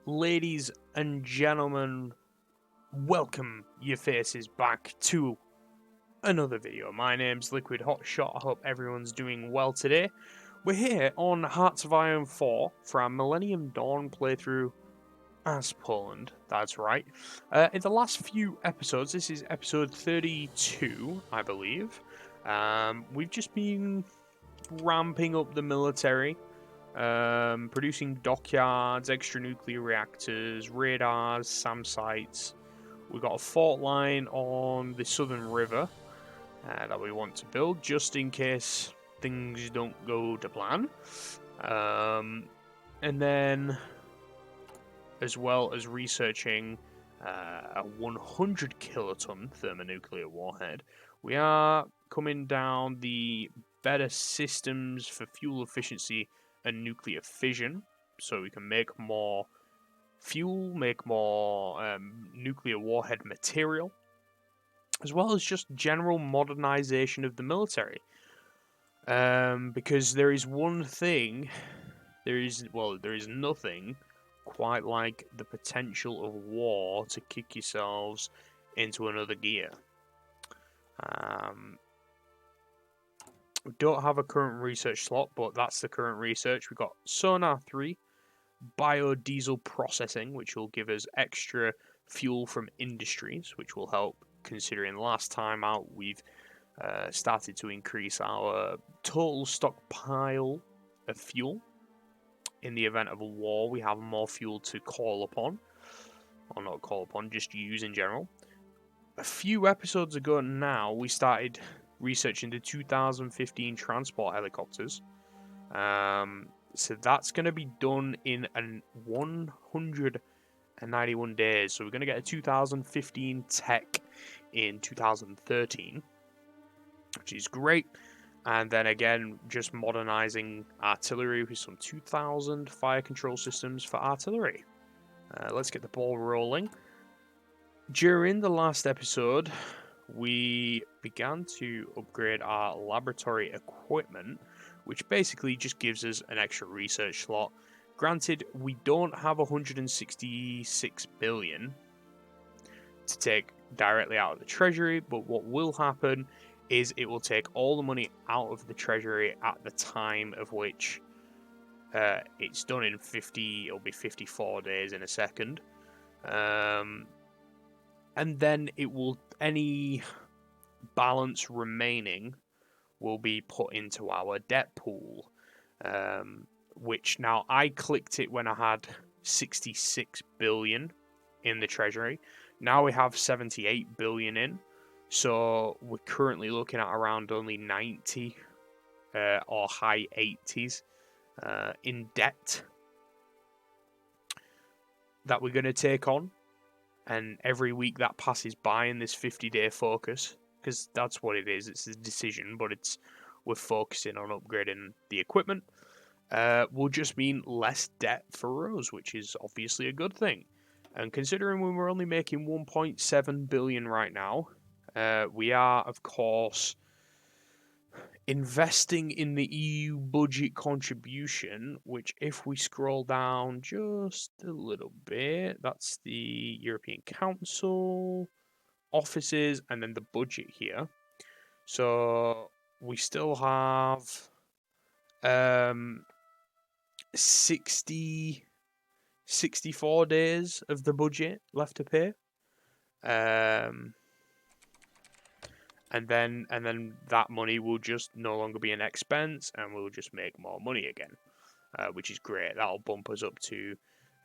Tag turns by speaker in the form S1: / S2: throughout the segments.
S1: Ladies and gentlemen, welcome your faces back to another video. My name's Liquid Hotshot. I hope everyone's doing well today. We're here on Hearts of Iron 4 for our Millennium Dawn playthrough as Poland. That's right. In the last few episodes, this is episode 32, I believe, we've just been ramping up the military. Producing dockyards, extra nuclear reactors, radars, SAM sites. We've got a fault line on the Southern River that we want to build just in case things don't go to plan. And then, as well as researching a 100 kiloton thermonuclear warhead, we are coming down the better systems for fuel efficiency and nuclear fission, so we can make more fuel, make more nuclear warhead material, as well as just general modernization of the military. Because there is one thing, there is nothing quite like the potential of war to kick yourselves into another gear. We don't have a current research slot, but that's the current research. We've got Sonar 3, biodiesel processing, which will give us extra fuel from industries, which will help, considering last time out we've started to increase our total stockpile of fuel. In the event of a war, we have more fuel to call upon. Or not call upon, just use in general. A few episodes ago now, we started researching the 2015 transport helicopters. So that's going to be done in 191 days. So we're going to get a 2015 tech in 2013, which is great. And then again, just modernizing artillery with some 2000 fire control systems for artillery. Let's get the ball rolling. During the last episode, we began to upgrade our laboratory equipment, which basically just gives us an extra research slot. Granted, we don't have 166 billion to take directly out of the treasury, but what will happen is it will take all the money out of the treasury at the time of which it's done in 50, it'll be 54 days in a second. And then it will, any balance remaining will be put into our debt pool, which now I clicked it when I had 66 billion in the treasury. Now we have 78 billion in, so we're currently looking at around only 90 or high 80s in debt that we're going to take on. And every week that passes by in this 50-day focus, because that's what it is, it's a decision, but we're focusing on upgrading the equipment, will just mean less debt for us, which is obviously a good thing. And considering when we're only making 1.7 billion right now, we are, of course, investing in the EU budget contribution, which if we scroll down just a little bit, that's the European Council offices and then the budget here. So we still have 64 days of the budget left to pay. And then that money will just no longer be an expense, and we'll just make more money again, which is great. That'll bump us up to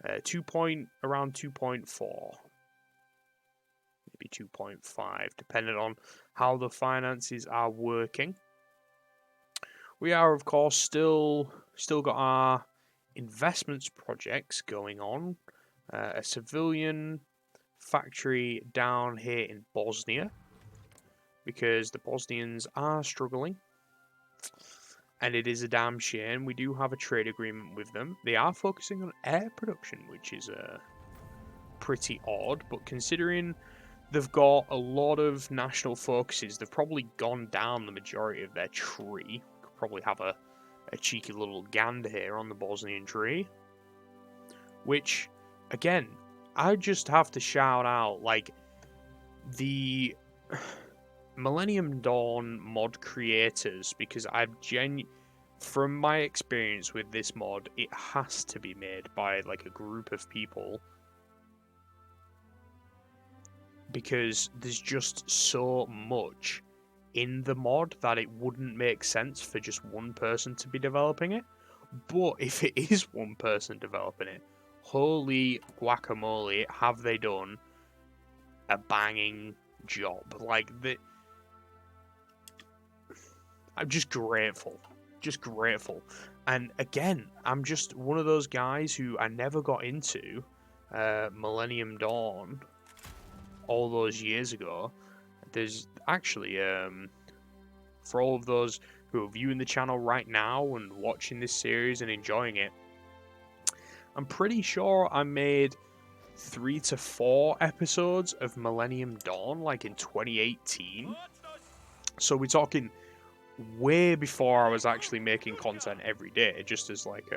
S1: around 2.4, maybe 2.5, depending on how the finances are working. We are, of course, still got our investments projects going on. A civilian factory down here in Bosnia, because the Bosnians are struggling, and it is a damn shame. We do have a trade agreement with them. They are focusing on air production, which is pretty odd, but considering they've got a lot of national focuses, they've probably gone down the majority of their tree. Could probably have a cheeky little gander here on the Bosnian tree, which again, I just have to shout out, like, the Millennium Dawn mod creators, because from my experience with this mod, it has to be made by, like, a group of people, because there's just so much in the mod that it wouldn't make sense for just one person to be developing it. But if it is one person developing it, holy guacamole, have they done a banging job. Like, I'm just grateful. Just grateful. And again, I'm just one of those guys who I never got into Millennium Dawn all those years ago. There's actually, for all of those who are viewing the channel right now and watching this series and enjoying it, I'm pretty sure I made 3 to 4 episodes of Millennium Dawn, like in 2018. So we're talking way before I was actually making content every day, just as like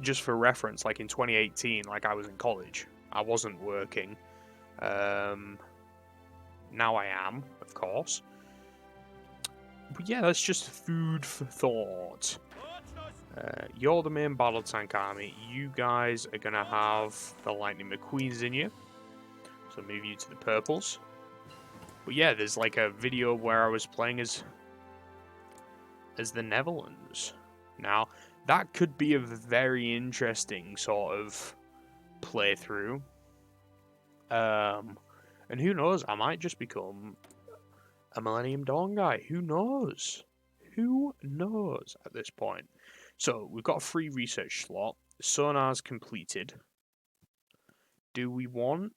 S1: just for reference, like in 2018, like I was in college. I wasn't working. Now I am, of course. But yeah, that's just food for thought. You're the main battle tank army. You guys are gonna have the Lightning McQueens in you. So move you to the purples. But yeah, there's like a video where I was playing as the Netherlands. Now, that could be a very interesting sort of playthrough. And who knows, I might just become a Millennium Dawn guy. Who knows? Who knows at this point? So, we've got a free research slot. Sonar's completed. Do we want...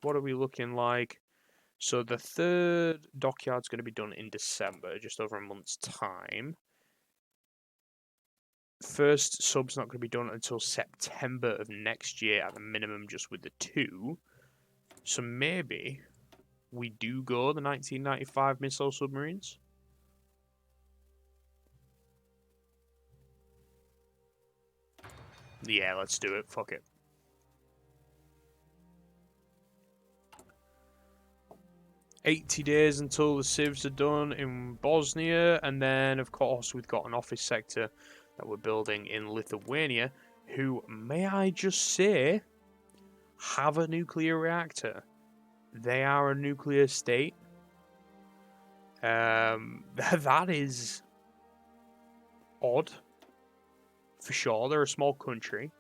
S1: What are we looking like? So, the third dockyard's going to be done in December, just over a month's time. First sub's not going to be done until September of next year at the minimum, just with the 2. So maybe we do go the 1995 missile submarines. Yeah, let's do it. Fuck it. $80 days until the civs are done in Bosnia, and then of course we've got an office sector that we're building in Lithuania, who, may I just say, have a nuclear reactor. They are a nuclear state. That is odd, for sure. They're a small country,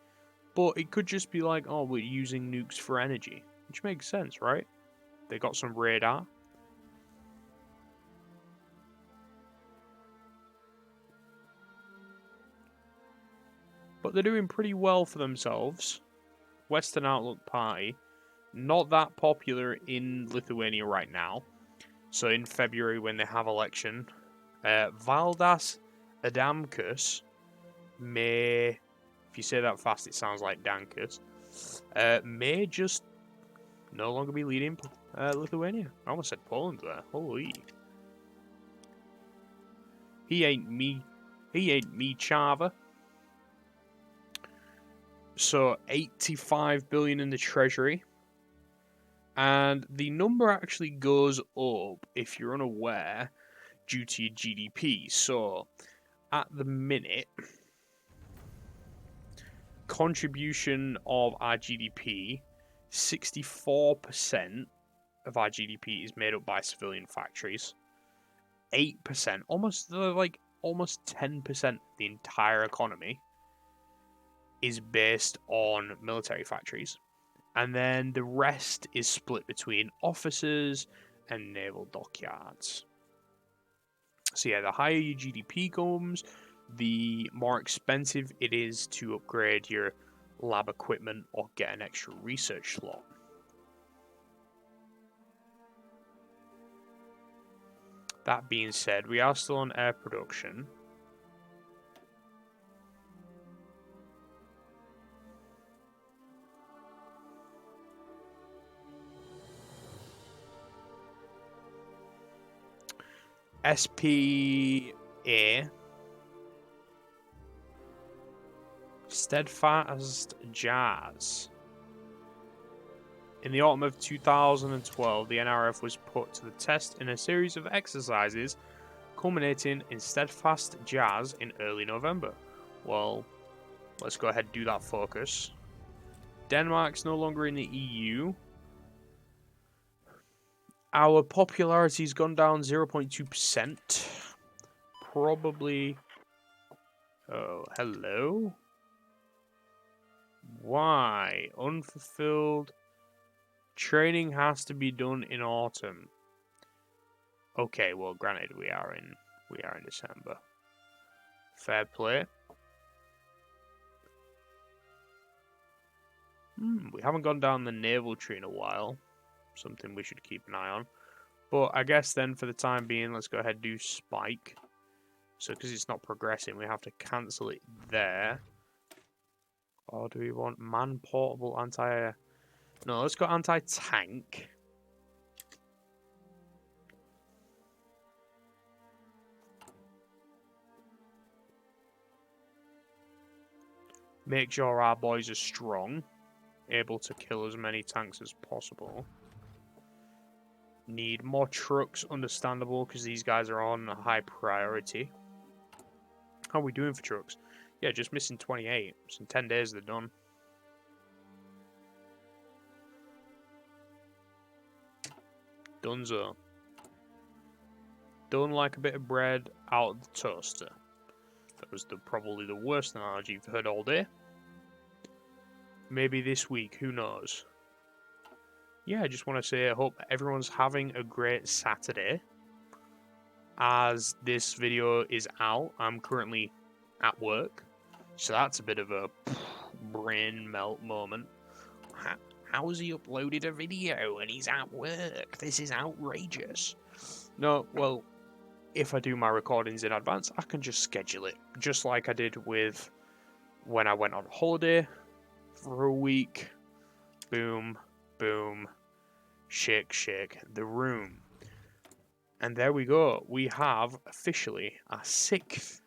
S1: but it could just be like, oh, we're using nukes for energy, which makes sense, right? They got some radar. But they're doing pretty well for themselves. Western Outlook Party, not that popular in Lithuania right now. So in February, when they have election, Valdas Adamkus may, if you say that fast, it sounds like Dankus, may just no longer be leading Lithuania. I almost said Poland there. Holy. He ain't me. He ain't me, Chava. So 85 billion in the treasury. And the number actually goes up, if you're unaware, due to your GDP. So at the minute, contribution of our GDP, 64% of our GDP is made up by civilian factories. 8%, almost 10% of the entire economy is based on military factories. And then the rest is split between officers and naval dockyards. So yeah, the higher your GDP comes, the more expensive it is to upgrade your lab equipment or get an extra research slot. That being said, we are still on air production. SPA Steadfast Jazz. In the autumn of 2012, the NRF was put to the test in a series of exercises, culminating in Steadfast Jazz in early November. Well, let's go ahead and do that focus. Denmark's no longer in the EU. Our popularity's gone down 0.2%. Probably... Oh, hello? Why? Unfulfilled. Training has to be done in autumn. Okay, well, granted, we are in December. Fair play. We haven't gone down the naval tree in a while. Something we should keep an eye on. But I guess then, for the time being, let's go ahead and do spike. So, because it's not progressing, we have to cancel it there. Or do we want man-portable anti-air? No, let's go anti-tank. Make sure our boys are strong. Able to kill as many tanks as possible. Need more trucks, understandable, because these guys are on a high priority. How are we doing for trucks? Yeah, just missing 28. So in 10 days they're done. Dunzo. Done like a bit of bread out of the toaster. That was probably the worst analogy you've heard all day. Maybe this week, who knows? Yeah, I just want to say I hope everyone's having a great Saturday. As this video is out, I'm currently at work. So that's a bit of a brain melt moment. How has he uploaded a video and he's at work? This is outrageous. No, well, if I do my recordings in advance, I can just schedule it. Just like I did with when I went on holiday for a week. Boom, boom, shake, shake the room. And there we go. We have officially a 6th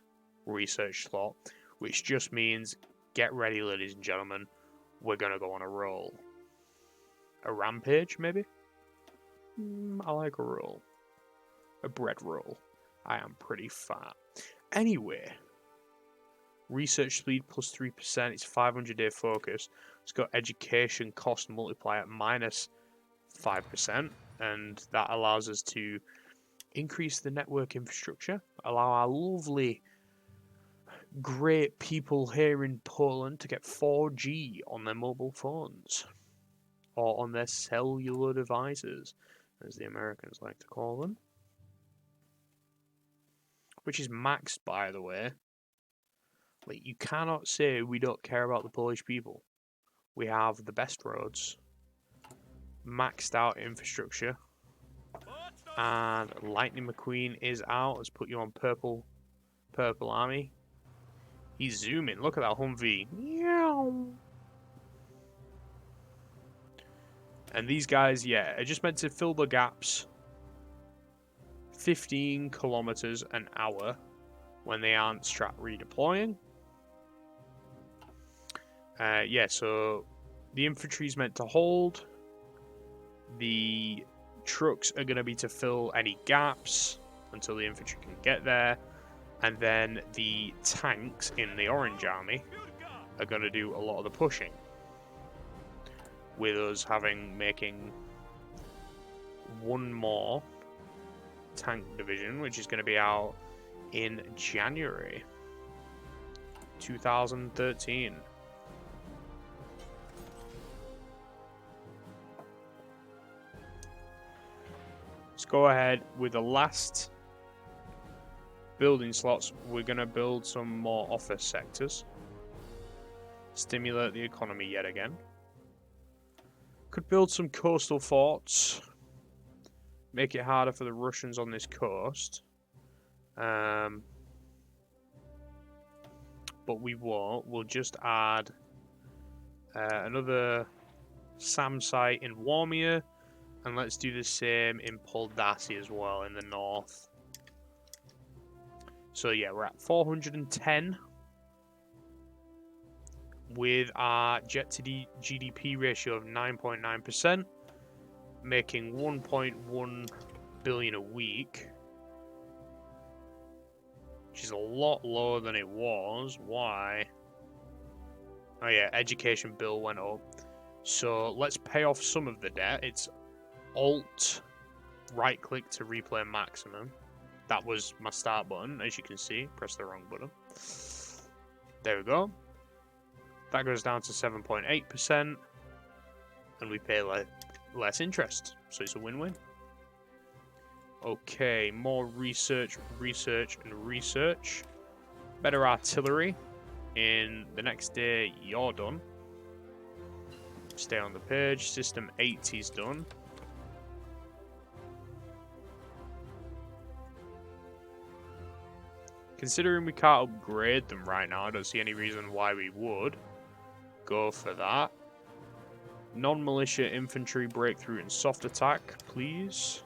S1: research slot, which just means, get ready, ladies and gentlemen, we're going to go on a roll. A rampage, maybe? I like a roll. A bread roll. I am pretty fat. Anyway, research speed plus 3%. It's 500-day focus. It's got education cost multiplier minus 5%, and that allows us to increase the network infrastructure, allow our lovely, great people here in Poland to get 4G on their mobile phones, or on their cellular devices, as the Americans like to call them. Which is maxed, by the way. Like, you cannot say we don't care about the Polish people. We have the best roads, maxed out infrastructure, and Lightning McQueen is out. Let's put you on purple army. He's zooming. Look at that Humvee. Meow. And these guys, yeah, are just meant to fill the gaps. 15 kilometers an hour when they aren't strat redeploying. Yeah, so the infantry's meant to hold. The trucks are going to be to fill any gaps until the infantry can get there. And then the tanks in the Orange Army are going to do a lot of the pushing. With us making one more tank division, which is going to be out in January 2013. Let's go ahead with the last building slots. We're going to build some more office sectors. Stimulate the economy yet again. Could build some coastal forts. Make it harder for the Russians on this coast. But we won't. We'll just add another SAM site in Warmia. And let's do the same in Poldasi as well in the north. So yeah, we're at 410. with our jet to GDP ratio of 9.9%, making 1.1 billion a week, which is a lot lower than it was. Why? Oh yeah, education bill went up. So let's pay off some of the debt. It's Alt, right click to replay maximum. That was my start button, as you can see. Press the wrong button. There we go. That goes down to 7.8%, and we pay less interest. So it's a win-win. Okay, more research, and research. Better artillery. In the next day, you're done. Stay on the page. System 80 is done. Considering we can't upgrade them right now, I don't see any reason why we would. Go for that. Non-militia infantry breakthrough and soft attack, please.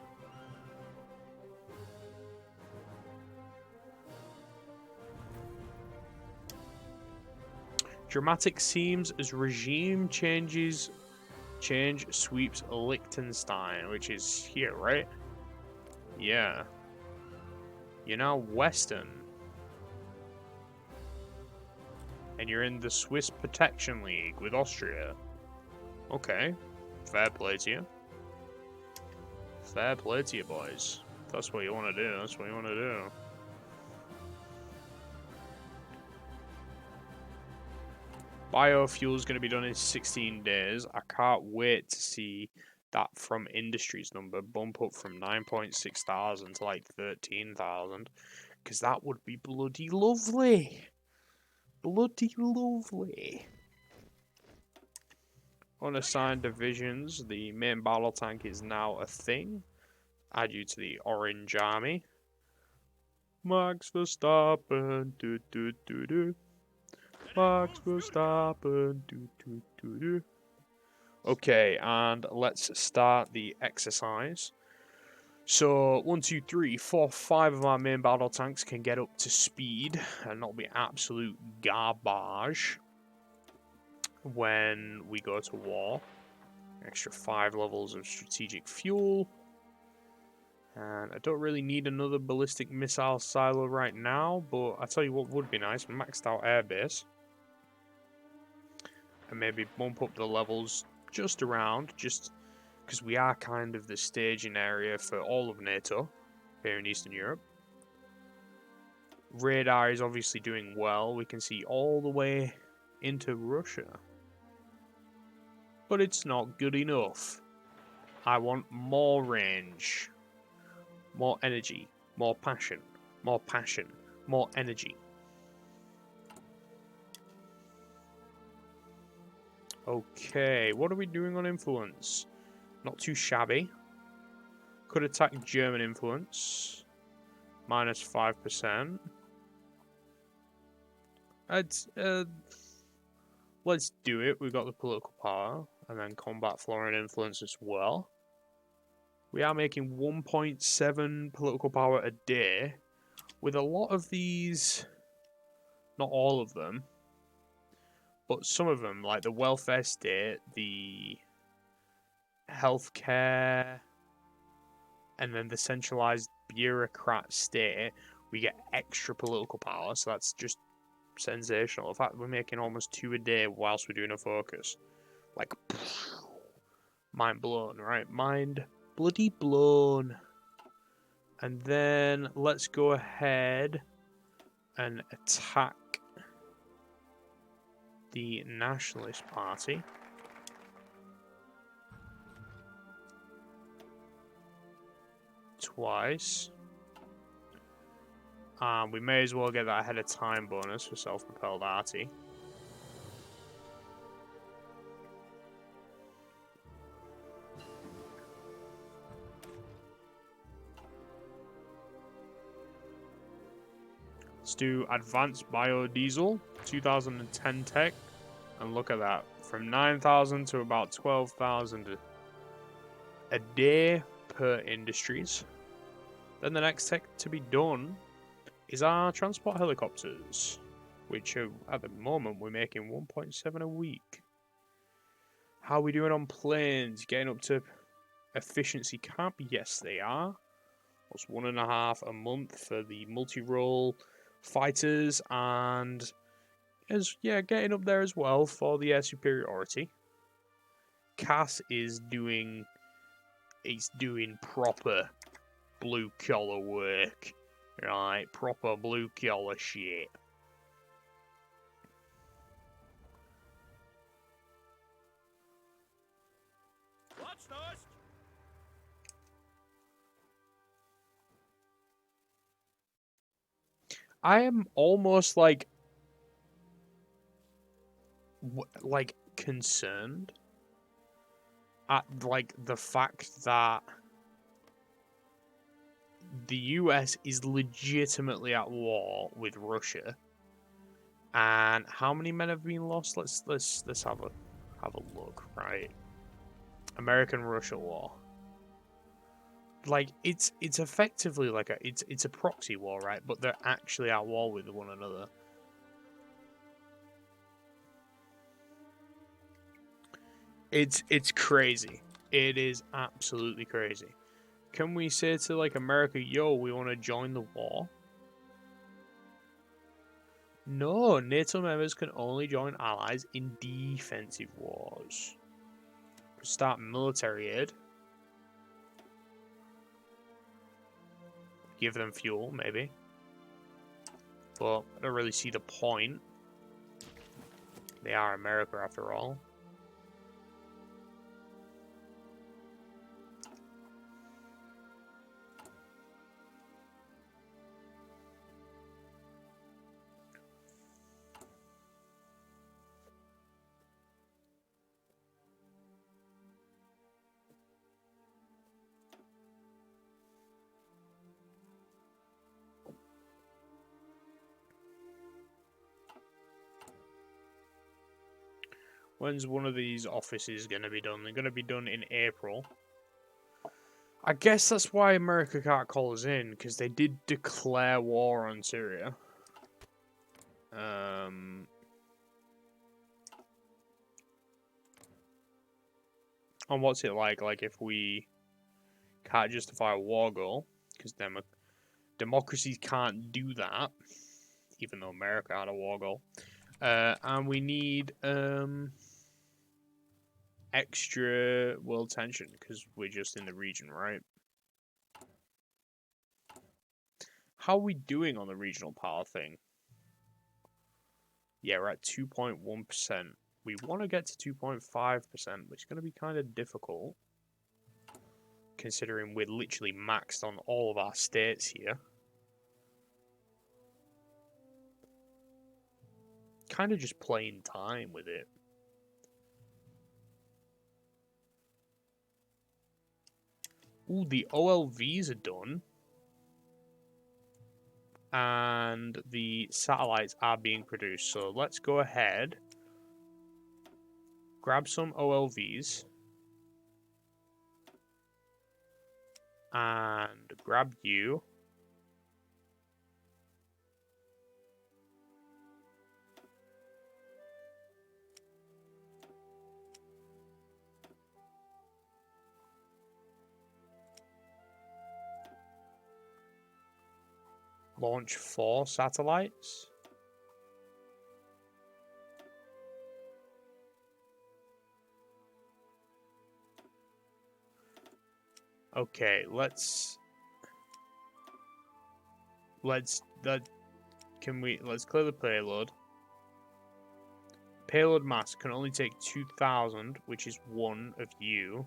S1: Dramatic seems as regime change sweeps Liechtenstein, which is here, right? Yeah. You're now Western. And you're in the Swiss Protection League with Austria. Okay. Fair play to you. Fair play to you, boys. If that's what you want to do, that's what you want to do. Biofuel is going to be done in 16 days. I can't wait to see that from industries number bump up from 9.6 thousand to like 13,000. Because that would be bloody lovely. Bloody lovely. Unassigned divisions. The main battle tank is now a thing. Add you to the Orange Army. Max Verstappen. Do do do do. Max Verstappen. Do do do do. Okay, and let's start the exercise. So, 1, 2, 3, 4, 5 of our main battle tanks can get up to speed, and that'll be absolute garbage when we go to war. Extra 5 levels of strategic fuel. And I don't really need another ballistic missile silo right now, but I tell you what would be nice, maxed out airbase. And maybe bump up the levels just around, just because we are kind of the staging area for all of NATO here in Eastern Europe. Radar is obviously doing well. We can see all the way into Russia. But it's not good enough. I want more range, more energy, more passion, more energy. Okay, what are we doing on influence? Not too shabby. Could attack German influence. Minus 5%. Let's do it. We've got the political power. And then combat foreign influence as well. We are making 1.7 political power a day. With a lot of these... Not all of them. But some of them, like the welfare state, the healthcare, and then the centralized bureaucrat state, we get extra political power, so that's just sensational. In fact, we're making almost 2 a day whilst we're doing a focus. Like, mind blown, right? Mind bloody blown. And then let's go ahead and attack the Nationalist Party. Twice. We may as well get that ahead of time bonus for self-propelled arty. Let's do advanced biodiesel, 2010 tech, and look at that, from 9,000 to about 12,000 a day per industries. Then the next tech to be done is our transport helicopters. which at the moment we're making 1.7 a week. How are we doing on planes? Getting up to efficiency camp? Yes, they are. That's 1.5 a month for the multi-role fighters, and getting up there as well for the air superiority. Cass is doing proper blue collar work, right? Proper blue collar shit. I am almost like concerned at like the fact that the US is legitimately at war with Russia, and how many men have been lost? Let's have a look, right? American-Russia war. Like it's effectively like it's a proxy war, right? But they're actually at war with one another. It's crazy. It is absolutely crazy. Can we say to like America, yo, we want to join the war? No, NATO members can only join allies in defensive wars. Start military aid. Give them fuel, maybe. But I don't really see the point. They are America after all. When's one of these offices going to be done? They're going to be done in April. I guess that's why America can't call us in, because they did declare war on Syria. And what's it like? Like, if we can't justify a war goal, because democracies can't do that, even though America had a war goal. And we need extra world tension because we're just in the region, right? How are we doing on the regional power thing? Yeah, we're at 2.1%. We want to get to 2.5%, which is going to be kind of difficult, considering we're literally maxed on all of our states here. Kind of just playing time with it. Ooh, the OLVs are done. And the satellites are being produced. So let's go ahead, grab some OLVs, and grab you. Launch 4 satellites. Okay, let's clear the payload. Payload mass can only take 2,000, which is one of you.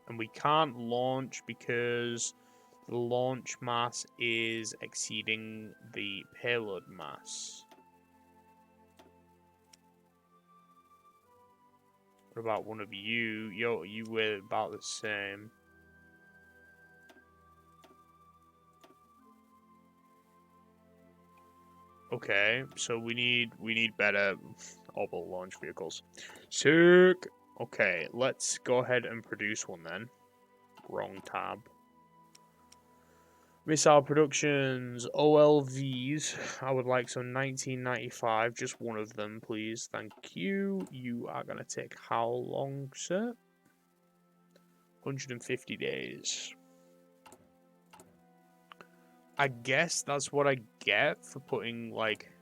S1: And we can't launch because the launch mass is exceeding the payload mass. What about one of you? You weigh about the same. Okay, so we need better orbital launch vehicles. Sick. Okay, let's go ahead and produce one then. Wrong tab. Missile productions, OLVs. I would like some 1995, just one of them, please. Thank you. You are going to take how long, sir? 150 days. I guess that's what I get for putting, like,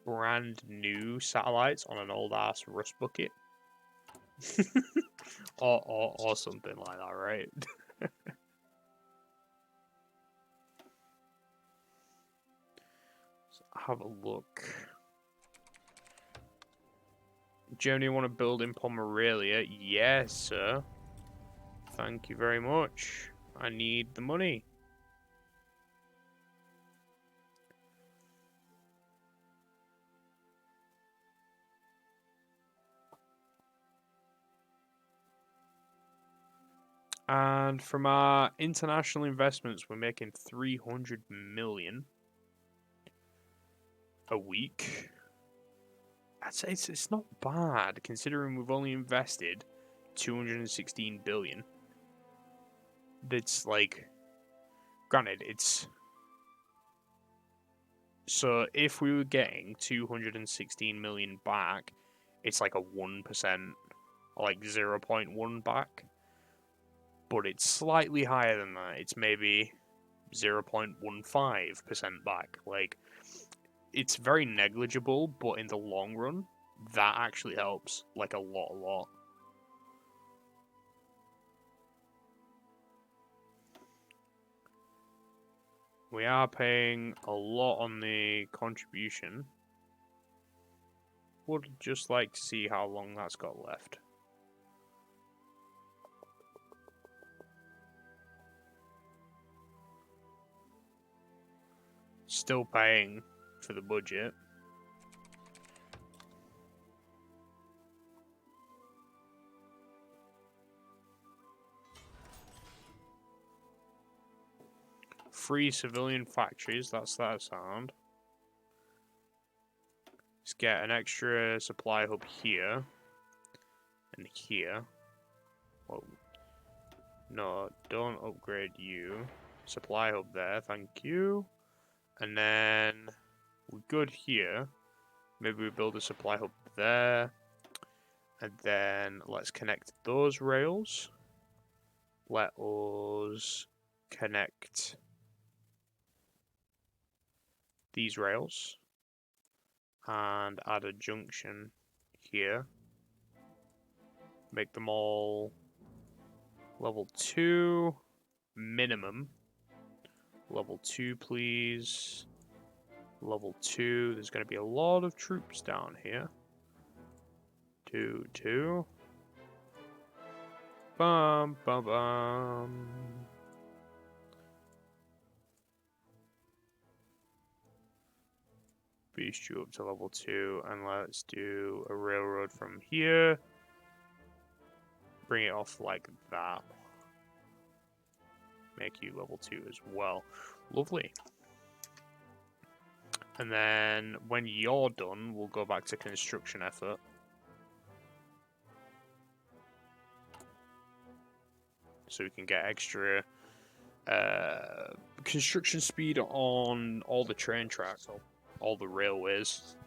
S1: brand new satellites on an old-ass rust bucket. or something like that, right? Have a look. Germany want to build in Pomerania? Yes, sir. Thank you very much. I need the money. And from our international investments, we're making 300 million a week. I'd say it's not bad considering we've only invested 216 billion. That's like, granted, it's so if we were getting 216 million back, it's like a 1%, like 0.1 back. But it's slightly higher than that. It's maybe 0.15% back. Like, it's very negligible, but in the long run, that actually helps, like, a lot. We are paying a lot on the contribution. Would just like to see how long that's got left. Still paying for the budget. Free civilian factories, that's that sound. Let's get an extra supply hub here. And here. Whoa. No, don't upgrade you. Supply hub there, thank you. And then we're good here. Maybe we build a supply hub there. And then let's connect those rails. Let us connect these rails. And add a junction here. Make them all level 2 minimum. Level 2, please. Level 2. There's going to be a lot of troops down here. 2. Bum, bum, bum. Boost you up to level 2, and let's do a railroad from here. Bring it off like that. Make you level 2 as well. Lovely. And then when you're done, we'll go back to construction effort. So we can get extra construction speed on all the train tracks, all the railways.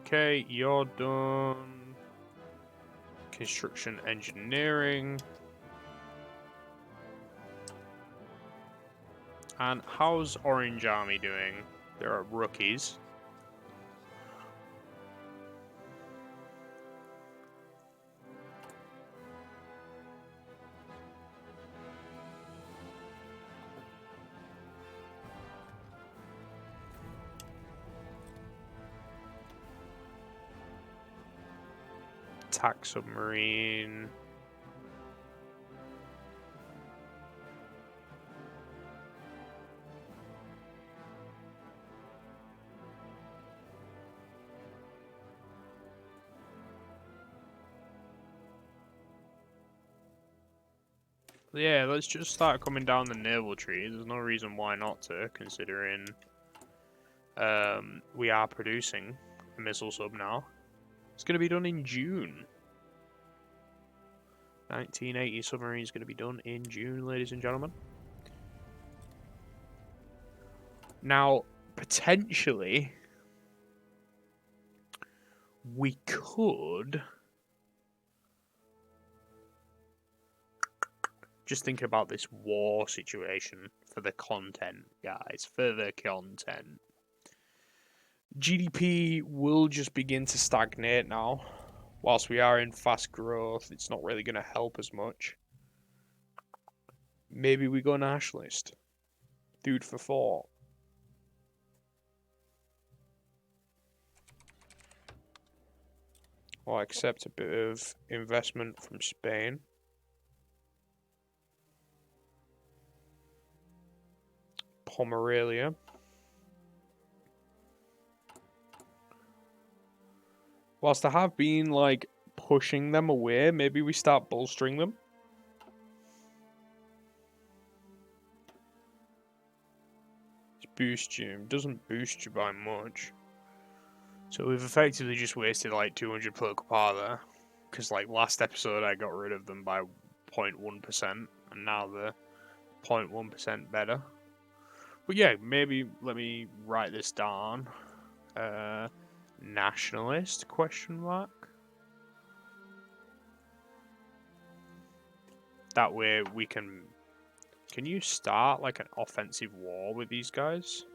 S1: Okay, you're done. Construction engineering. And how's Orange Army doing? They're rookies. Attack submarine. Yeah, let's just start coming down the naval tree. There's no reason why not to, considering we are producing a missile sub now. It's going to be done in June. 1980 submarine is going to be done in June, ladies and gentlemen. Now, potentially, we could... Just thinking about this war situation for the content, guys. For the content. GDP will just begin to stagnate now. Whilst we are in fast growth, it's not really going to help as much. Maybe we go nationalist. Dude for 4. Or accept a bit of investment from Spain. Pomerania. Whilst I have been, like, pushing them away, maybe we start bolstering them. Boost you. Doesn't boost you by much. So we've effectively just wasted like 200 political power there. Because like last episode I got rid of them by 0.1%. And now they're 0.1% better. But yeah, maybe let me write this down. Nationalist, question mark. That way we can... Can you start like an offensive war with these guys?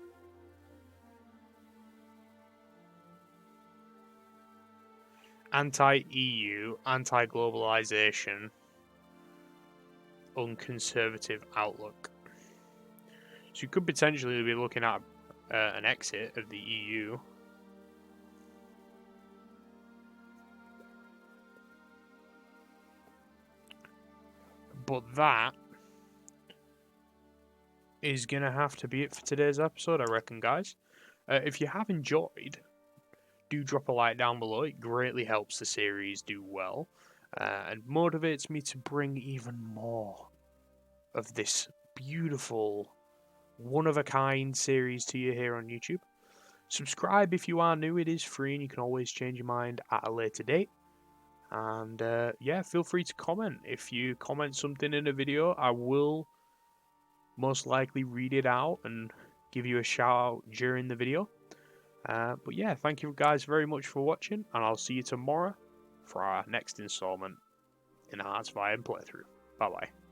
S1: Anti-EU, anti-globalization, unconservative outlook. So you could potentially be looking at an exit of the EU. But that is going to have to be it for today's episode, I reckon, guys. If you have enjoyed, do drop a like down below. It greatly helps the series do well and motivates me to bring even more of this beautiful, one-of-a-kind series to you here on YouTube. Subscribe if you are new. It is free and you can always change your mind at a later date. And yeah, feel free to comment. If you comment something in a video, I will most likely read it out and give you a shout out during the video. But yeah, thank you guys very much for watching, and I'll see you tomorrow for our next installment in the Hearts of Iron playthrough. Bye bye.